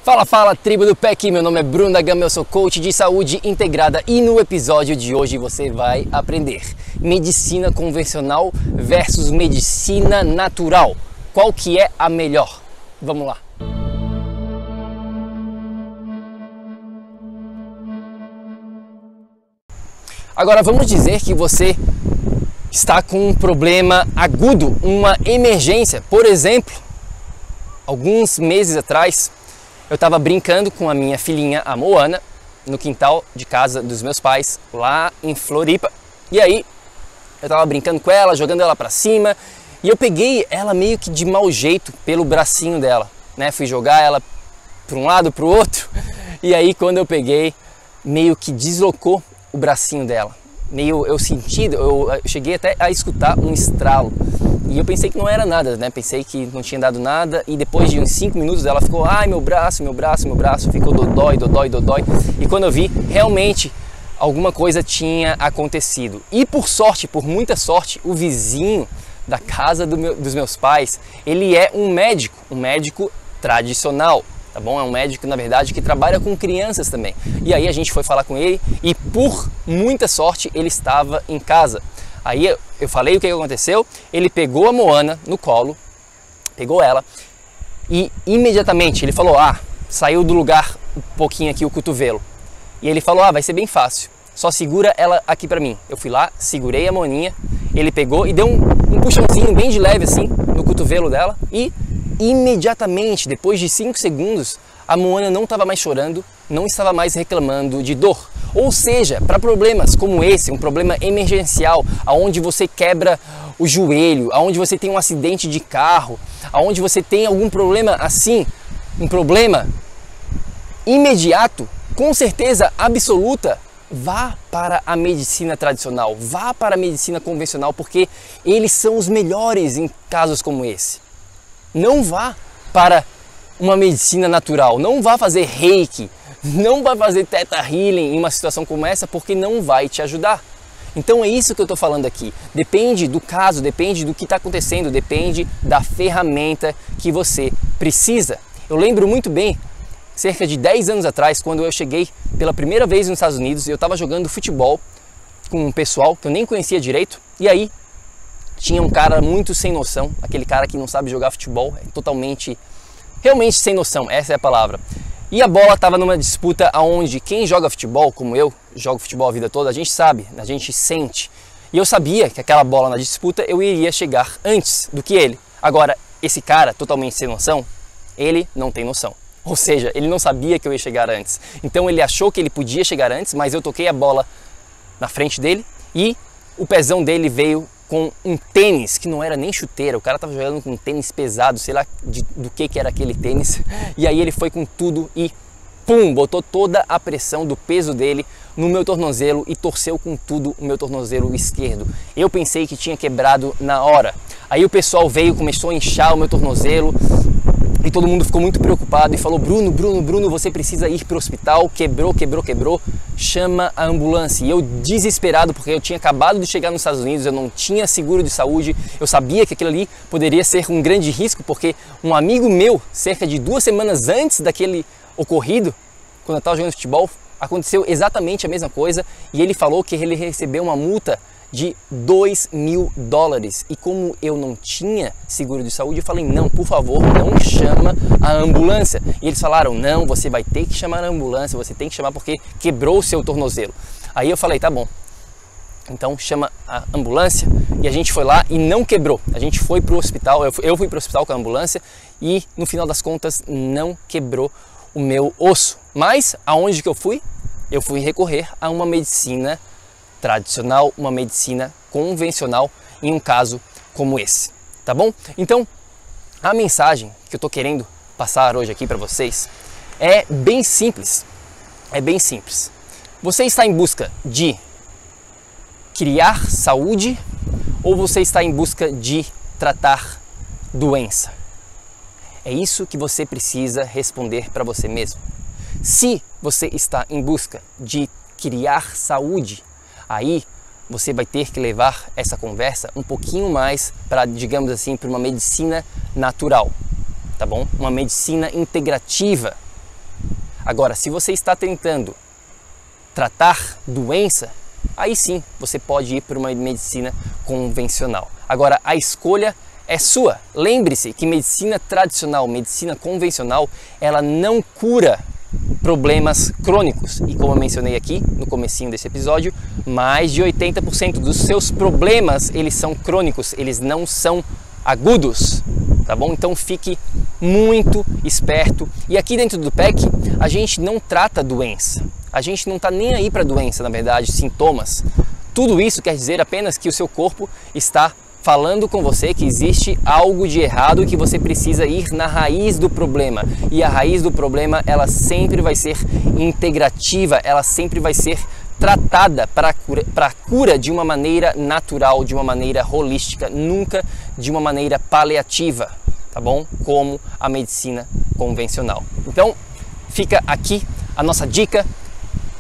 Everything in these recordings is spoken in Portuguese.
Fala, fala, tribo do PEC, meu nome é Bruno da Gama, eu sou coach de saúde integrada e no episódio de hoje você vai aprender medicina convencional versus medicina natural. Qual que é a melhor? Vamos lá! Agora vamos dizer que você está com um problema agudo, uma emergência. Por exemplo, alguns meses atrás eu estava brincando com a minha filhinha, a Moana, no quintal de casa dos meus pais, lá em Floripa. E aí, eu estava brincando com ela, jogando ela para cima, e eu peguei ela meio que de mau jeito pelo bracinho dela, né? Fui jogar ela para um lado, para o outro, e aí quando eu peguei, meio que deslocou o bracinho dela. Eu cheguei até a escutar um estralo. E eu pensei que não era nada, né? Pensei que não tinha dado nada e depois de uns 5 minutos ela ficou, ai meu braço, ficou dodói. E quando eu vi, realmente alguma coisa tinha acontecido. E por sorte, por muita sorte, o vizinho da casa dos meus pais, ele é um médico tradicional, tá bom? É um médico, na verdade, que trabalha com crianças também. E aí a gente foi falar com ele e por muita sorte ele estava em casa. Aí eu falei o que aconteceu, ele pegou a Moana no colo, pegou ela e imediatamente ele falou, saiu do lugar um pouquinho aqui o cotovelo. E ele falou, vai ser bem fácil, só segura ela aqui pra mim. Eu fui lá, segurei a Moaninha, ele pegou e deu um puxãozinho bem de leve assim no cotovelo dela e imediatamente, depois de 5 segundos, a Moana não estava mais chorando, não estava mais reclamando de dor. Ou seja, para problemas como esse, um problema emergencial, aonde você quebra o joelho, aonde você tem um acidente de carro, aonde você tem algum problema assim, um problema imediato, com certeza absoluta, vá para a medicina tradicional, vá para a medicina convencional, porque eles são os melhores em casos como esse. Não vá para uma medicina natural, não vá fazer reiki, não vai fazer Theta Healing em uma situação como essa, porque não vai te ajudar. Então é isso que eu estou falando aqui. Depende do caso, depende do que está acontecendo, depende da ferramenta que você precisa. Eu lembro muito bem, cerca de 10 anos atrás, quando eu cheguei pela primeira vez nos Estados Unidos, eu estava jogando futebol com um pessoal que eu nem conhecia direito, e aí tinha um cara muito sem noção, aquele cara que não sabe jogar futebol, realmente sem noção, essa é a palavra. E a bola estava numa disputa onde quem joga futebol, como eu, jogo futebol a vida toda, a gente sabe, a gente sente. E eu sabia que aquela bola na disputa eu iria chegar antes do que ele. Agora, esse cara totalmente sem noção, ele não tem noção. Ou seja, ele não sabia que eu ia chegar antes. Então ele achou que ele podia chegar antes, mas eu toquei a bola na frente dele e o pezão dele veio com um tênis que não era nem chuteira, o cara tava jogando com um tênis pesado, sei lá do que era aquele tênis, e aí ele foi com tudo e pum, botou toda a pressão do peso dele no meu tornozelo e torceu com tudo o meu tornozelo esquerdo. Eu pensei que tinha quebrado na hora, aí o pessoal veio, começou a inchar o meu tornozelo e todo mundo ficou muito preocupado e falou, Bruno, você precisa ir para o hospital, quebrou, chama a ambulância. E eu desesperado, porque eu tinha acabado de chegar nos Estados Unidos, eu não tinha seguro de saúde, eu sabia que aquilo ali poderia ser um grande risco, porque um amigo meu, cerca de 2 semanas antes daquele ocorrido, quando eu estava jogando futebol, aconteceu exatamente a mesma coisa e ele falou que ele recebeu uma multa de $2.000 e como eu não tinha seguro de saúde, eu falei, não, por favor, não chama a ambulância. E eles falaram, não, você vai ter que chamar a ambulância, você tem que chamar porque quebrou o seu tornozelo. Aí eu falei, tá bom, então chama a ambulância e a gente foi lá e não quebrou. A gente foi pro hospital, eu fui pro hospital com a ambulância e no final das contas não quebrou o meu osso. Mas aonde que eu fui? Eu fui recorrer a uma medicina tradicional, uma medicina convencional em um caso como esse, tá bom? Então, a mensagem que eu tô querendo passar hoje aqui para vocês é bem simples, Você está em busca de criar saúde ou você está em busca de tratar doença? É isso que você precisa responder para você mesmo. Se você está em busca de criar saúde, aí você vai ter que levar essa conversa um pouquinho mais para, digamos assim, para uma medicina natural, tá bom? Uma medicina integrativa, Agora, se você está tentando tratar doença, aí sim você pode ir para uma medicina convencional. Agora, a escolha é sua. Lembre-se que medicina tradicional, medicina convencional, ela não cura problemas crônicos. E como eu mencionei aqui no comecinho desse episódio, mais de 80% dos seus problemas, eles são crônicos, eles não são agudos, tá bom? Então fique muito esperto. E aqui dentro do PEC, a gente não trata doença. A gente não está nem aí para doença, na verdade, sintomas. Tudo isso quer dizer apenas que o seu corpo está falando com você que existe algo de errado e que você precisa ir na raiz do problema. E a raiz do problema, ela sempre vai ser integrativa, ela sempre vai ser tratada para a cura de uma maneira natural, de uma maneira holística, nunca de uma maneira paliativa, tá bom? Como a medicina convencional. Então, fica aqui a nossa dica.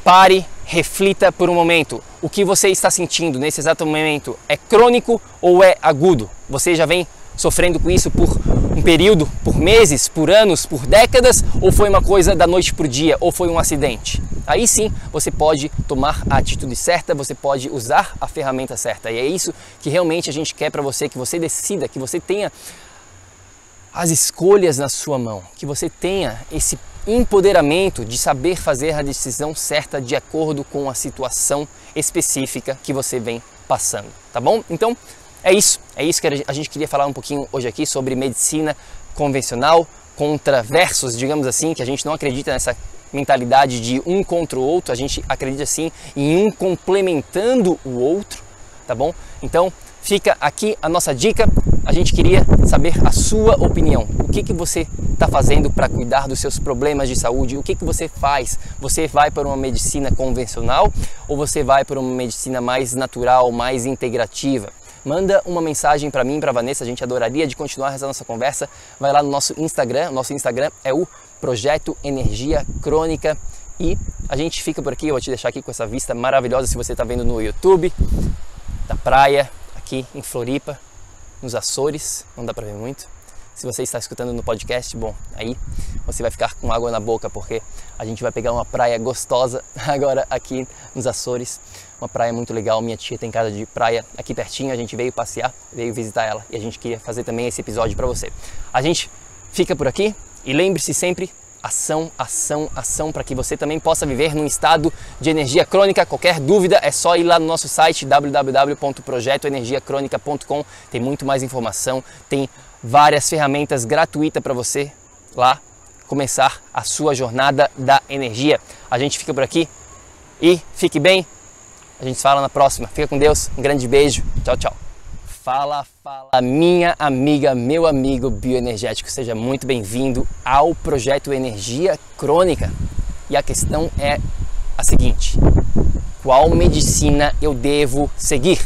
Pare, reflita por um momento. O que você está sentindo nesse exato momento é crônico ou é agudo? Você já vem sofrendo com isso por um período, por meses, por anos, por décadas, ou foi uma coisa da noite para o dia, ou foi um acidente? Aí sim você pode tomar a atitude certa, você pode usar a ferramenta certa. E é isso que realmente a gente quer para você, que você decida, que você tenha as escolhas na sua mão, que você tenha esse empoderamento de saber fazer a decisão certa de acordo com a situação específica que você vem passando, tá bom? Então é isso que a gente queria falar um pouquinho hoje aqui sobre medicina convencional contra versus, digamos assim, que a gente não acredita nessa mentalidade de um contra o outro, a gente acredita sim em um complementando o outro, tá bom? Então fica aqui a nossa dica. A gente queria saber a sua opinião. O que você está fazendo para cuidar dos seus problemas de saúde? O que você faz? Você vai para uma medicina convencional ou você vai para uma medicina mais natural, mais integrativa? Manda uma mensagem para mim, para a Vanessa, a gente adoraria de continuar essa nossa conversa. Vai lá no nosso Instagram, nosso Instagram é o Projeto Energia Crônica. E a gente fica por aqui, eu vou te deixar aqui com essa vista maravilhosa, se você está vendo no YouTube, da praia, aqui em Floripa, nos Açores, não dá para ver muito. Se você está escutando no podcast, bom, aí você vai ficar com água na boca, porque a gente vai pegar uma praia gostosa agora aqui nos Açores, uma praia muito legal. Minha tia tem casa de praia aqui pertinho, a gente veio passear, veio visitar ela e a gente queria fazer também esse episódio para você. A gente fica por aqui e lembre-se sempre, ação, ação, ação, para que você também possa viver num estado de energia crônica. Qualquer dúvida é só ir lá no nosso site www.projetoenergiacronica.com. Tem muito mais informação, tem várias ferramentas gratuitas para você lá começar a sua jornada da energia. A gente fica por aqui e fique bem. A gente se fala na próxima. Fica com Deus. Um grande beijo. Tchau, tchau. Fala, minha amiga, meu amigo bioenergético, seja muito bem-vindo ao Projeto Energia Crônica. E a questão é a seguinte: qual medicina eu devo seguir?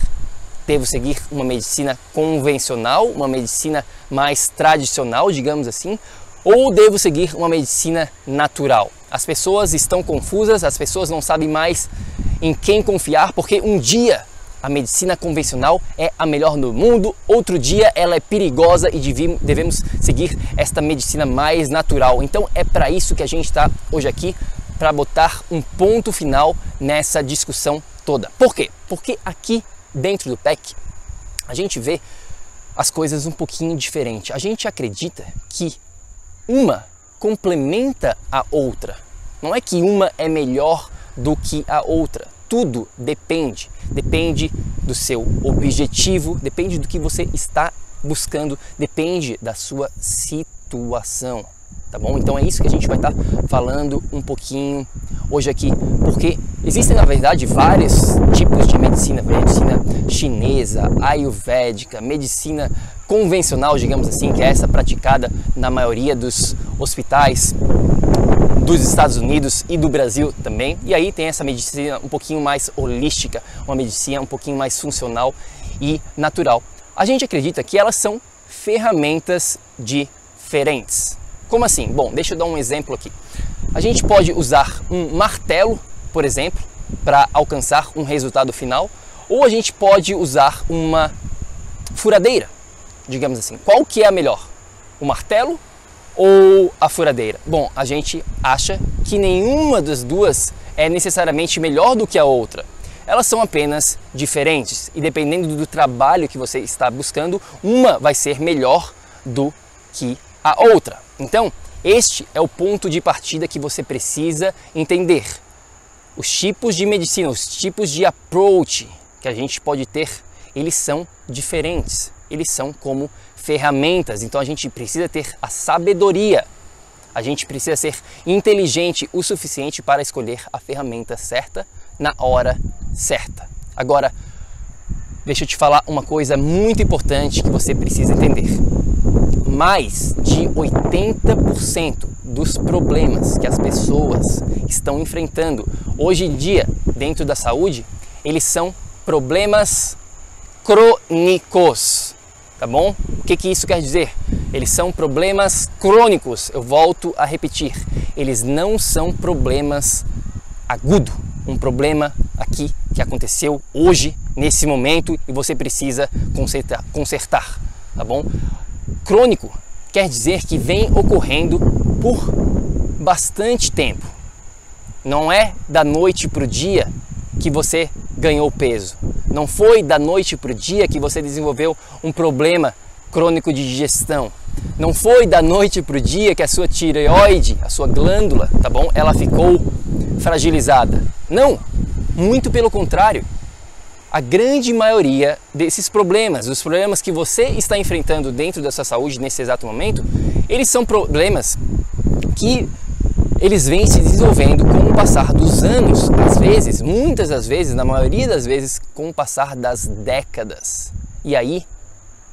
Devo seguir uma medicina convencional, uma medicina mais tradicional, digamos assim, ou devo seguir uma medicina natural? As pessoas estão confusas, as pessoas não sabem mais em quem confiar, porque um dia a medicina convencional é a melhor do mundo, outro dia ela é perigosa e devemos seguir esta medicina mais natural. Então é para isso que a gente está hoje aqui, para botar um ponto final nessa discussão toda. Por quê? Porque aqui dentro do PEC a gente vê as coisas um pouquinho diferente. A gente acredita que uma complementa a outra. Não é que uma é melhor do que a outra. Tudo depende do seu objetivo, depende do que você está buscando, depende da sua situação, tá bom? Então é isso que a gente vai estar falando um pouquinho hoje aqui, porque existem na verdade vários tipos de medicina chinesa, ayurvédica, medicina convencional, digamos assim, que é essa praticada na maioria dos hospitais dos Estados Unidos e do Brasil também. E aí tem essa medicina um pouquinho mais holística, uma medicina um pouquinho mais funcional e natural. A gente acredita que elas são ferramentas diferentes. Como assim? Bom, deixa eu dar um exemplo aqui. A gente pode usar um martelo, por exemplo, para alcançar um resultado final, ou a gente pode usar uma furadeira, digamos assim. Qual que é a melhor? O martelo ou a furadeira? Bom, a gente acha que nenhuma das duas é necessariamente melhor do que a outra. Elas são apenas diferentes e dependendo do trabalho que você está buscando, uma vai ser melhor do que a outra. Então, este é o ponto de partida que você precisa entender. Os tipos de medicina, os tipos de approach que a gente pode ter, eles são diferentes. Eles são como ferramentas, então a gente precisa ter a sabedoria. A gente precisa ser inteligente o suficiente para escolher a ferramenta certa na hora certa. Agora, deixa eu te falar uma coisa muito importante que você precisa entender. Mais de 80% dos problemas que as pessoas estão enfrentando hoje em dia dentro da saúde, eles são problemas crônicos, tá bom? O que isso quer dizer? Eles são problemas crônicos. Eu volto a repetir, eles não são problemas agudos. Um problema aqui que aconteceu hoje, nesse momento, e você precisa consertar, tá bom? Crônico quer dizer que vem ocorrendo por bastante tempo. Não é da noite para o dia que você ganhou peso. Não foi da noite para o dia que você desenvolveu um problema crônico de digestão. Não foi da noite para o dia que a sua tireoide, a sua glândula, tá bom? Ela ficou fragilizada. Não, muito pelo contrário. A grande maioria desses problemas, os problemas que você está enfrentando dentro da sua saúde nesse exato momento, eles são problemas que eles vêm se desenvolvendo com o passar dos anos, às vezes, muitas das vezes, na maioria das vezes, com o passar das décadas. E aí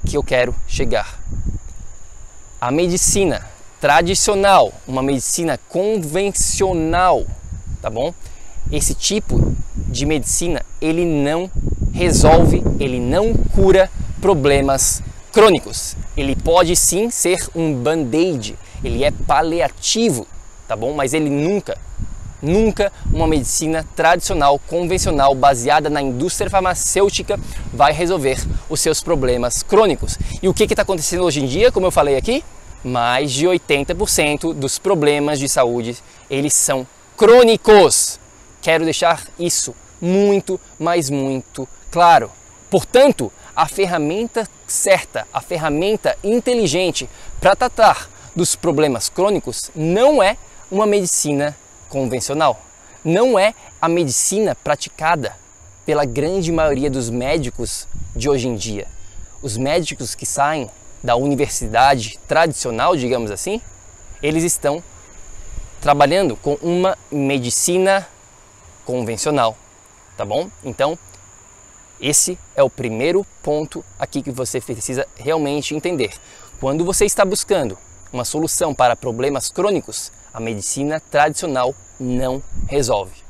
que eu quero chegar. A medicina tradicional, uma medicina convencional, tá bom? Esse tipo de medicina, ele não resolve, ele não cura problemas crônicos. Ele pode sim ser um band-aid, ele é paliativo, tá bom? Mas ele nunca uma medicina tradicional, convencional, baseada na indústria farmacêutica vai resolver os seus problemas crônicos. E o que está acontecendo hoje em dia, como eu falei aqui? Mais de 80% dos problemas de saúde, eles são crônicos. Quero deixar isso muito, mas muito claro. Portanto, a ferramenta certa, a ferramenta inteligente para tratar dos problemas crônicos não é uma medicina convencional. Não é a medicina praticada pela grande maioria dos médicos de hoje em dia. Os médicos que saem da universidade tradicional, digamos assim, eles estão trabalhando com uma medicina convencional, tá bom? Então, esse é o primeiro ponto aqui que você precisa realmente entender. Quando você está buscando uma solução para problemas crônicos, a medicina tradicional não resolve.